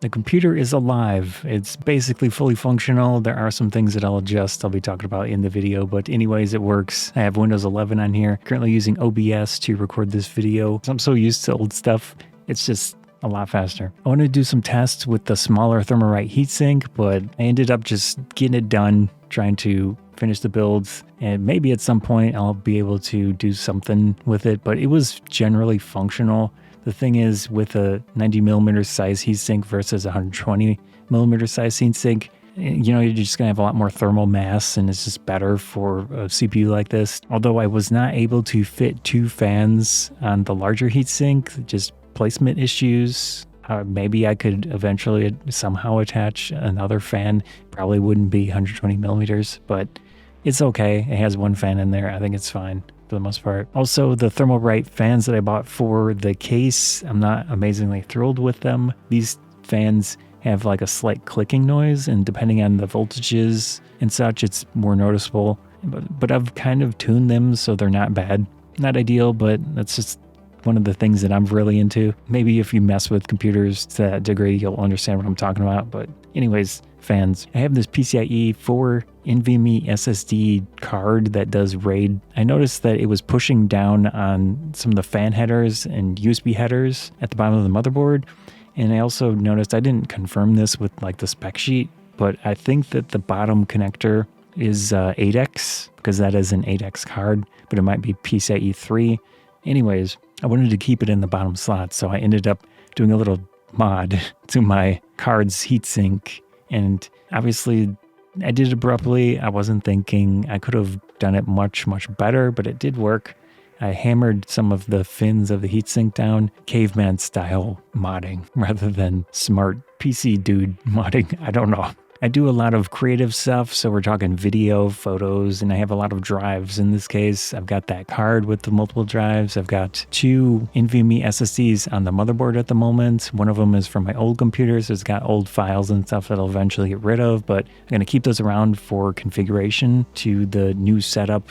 The computer is alive. It's basically fully functional. There are some things that I'll adjust, I'll be talking about in the video, but anyways, it works. I have Windows 11 on here. Currently using OBS to record this video. I'm so used to old stuff. It's just a lot faster. I wanted to do some tests with the smaller Thermalright heatsink, but I ended up just getting it done, trying to finish the builds, and maybe at some point I'll be able to do something with it, but it was generally functional. The thing is, with a 90mm size heatsink versus a 120mm size heatsink, you know, you're just gonna have a lot more thermal mass, and it's just better for a CPU like this. Although I was not able to fit 2 fans on the larger heatsink, just placement issues. Maybe I could eventually somehow attach another fan. Probably wouldn't be 120mm, but it's okay. It has 1 fan in there. I think it's fine for the most part. Also, the Thermalright fans that I bought for the case, I'm not amazingly thrilled with them. These fans have like a slight clicking noise, and depending on the voltages and such, it's more noticeable. But I've kind of tuned them so they're not bad. Not ideal, but that's just one of the things that I'm really into. Maybe if you mess with computers to that degree, you'll understand what I'm talking about. But anyways, fans. I have this PCI-E 4 NVMe SSD card that does RAID. I noticed that it was pushing down on some of the fan headers and USB headers at the bottom of the motherboard. And I also noticed, I didn't confirm this with like the spec sheet, but I think that the bottom connector is 8X, because that is an 8X card, but it might be PCIe 3. Anyways, I wanted to keep it in the bottom slot, so I ended up doing a little mod to my card's heatsink, and obviously I did it abruptly. I wasn't thinking. I could have done it much better, but it did work. I hammered some of the fins of the heatsink down, caveman style modding rather than smart PC dude modding. I don't know. I do a lot of creative stuff, so we're talking video, photos, and I have a lot of drives. In this case, I've got that card with the multiple drives. I've got 2 NVMe SSDs on the motherboard at the moment. One of them is from my old computer, so it's got old files and stuff that I'll eventually get rid of, but I'm going to keep those around for configuration to the new setup.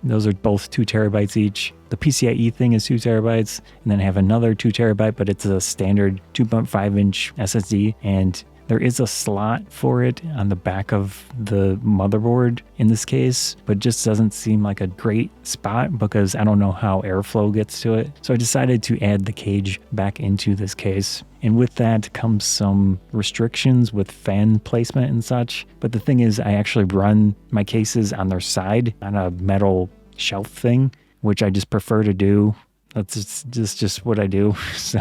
Those are both 2 terabytes each. The PCIe thing is 2 terabytes, and then I have another 2 terabyte, but it's a standard 2.5-inch SSD, and there is a slot for it on the back of the motherboard in this case, but just doesn't seem like a great spot because I don't know how airflow gets to it. So I decided to add the cage back into this case. And with that comes some restrictions with fan placement and such. But the thing is, I actually run my cases on their side on a metal shelf thing, which I just prefer to do. That's just what I do. So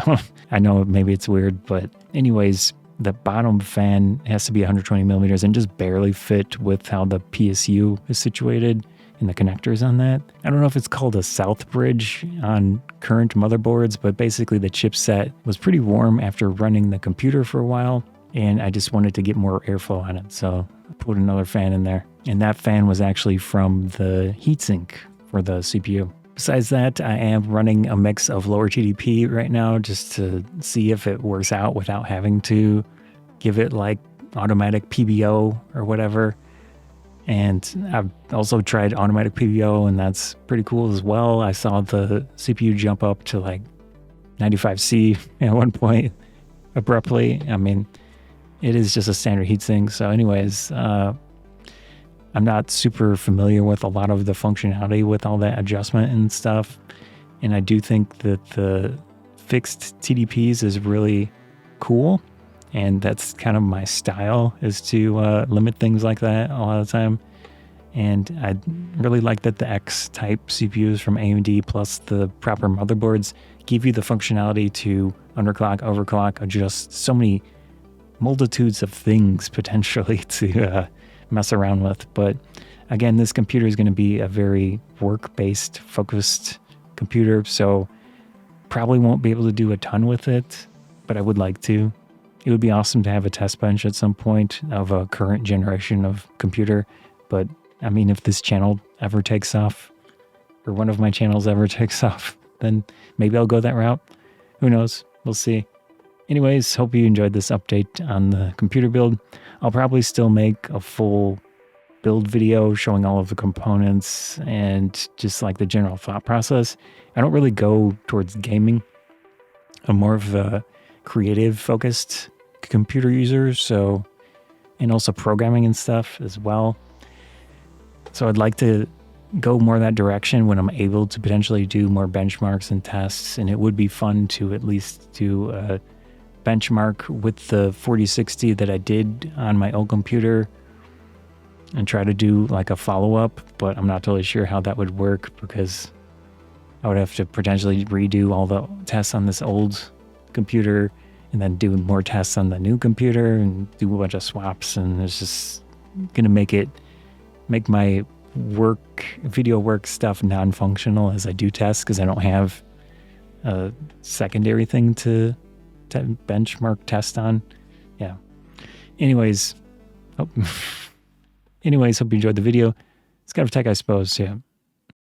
I know maybe it's weird, but anyways, the bottom fan has to be 120mm and just barely fit with how the PSU is situated and the connectors on that. I don't know if it's called a south bridge on current motherboards, but basically the chipset was pretty warm after running the computer for a while, and I just wanted to get more airflow on it, so I put another fan in there. And that fan was actually from the heatsink for the CPU. Besides that, I am running a mix of lower TDP right now just to see if it works out without having to give it like automatic PBO or whatever. And I've also tried automatic PBO, and that's pretty cool as well. I saw the CPU jump up to like 95C at one point abruptly. I mean, it is just a standard heatsink. So anyways, I'm not super familiar with a lot of the functionality with all that adjustment and stuff. And I do think that the fixed TDPs is really cool. And that's kind of my style, is to limit things like that a lot of the time. And I really like that the X-type CPUs from AMD plus the proper motherboards give you the functionality to underclock, overclock, adjust so many multitudes of things potentially to mess around with. But again, this computer is going to be a very work-based focused computer, so probably won't be able to do a ton with it, but I would like to. It would be awesome to have a test bench at some point of a current generation of computer. But I mean, if this channel ever takes off, or one of my channels ever takes off, then maybe I'll go that route. Who knows? We'll see. Anyways, hope you enjoyed this update on the computer build. I'll probably still make a full build video showing all of the components and just like the general thought process. I don't really go towards gaming. I'm more of a creative focused computer user, so, and also programming and stuff as well. So I'd like to go more that direction when I'm able to potentially do more benchmarks and tests, and it would be fun to at least do a benchmark with the 4060 that I did on my old computer and try to do like a follow-up, but I'm not totally sure how that would work because I would have to potentially redo all the tests on this old computer and then do more tests on the new computer and do a bunch of swaps, and it's just gonna make my video work stuff non-functional as I do tests because I don't have a secondary thing to benchmark test on. Yeah. Anyways, hope you enjoyed the video. It's kind of tech, I suppose. Yeah.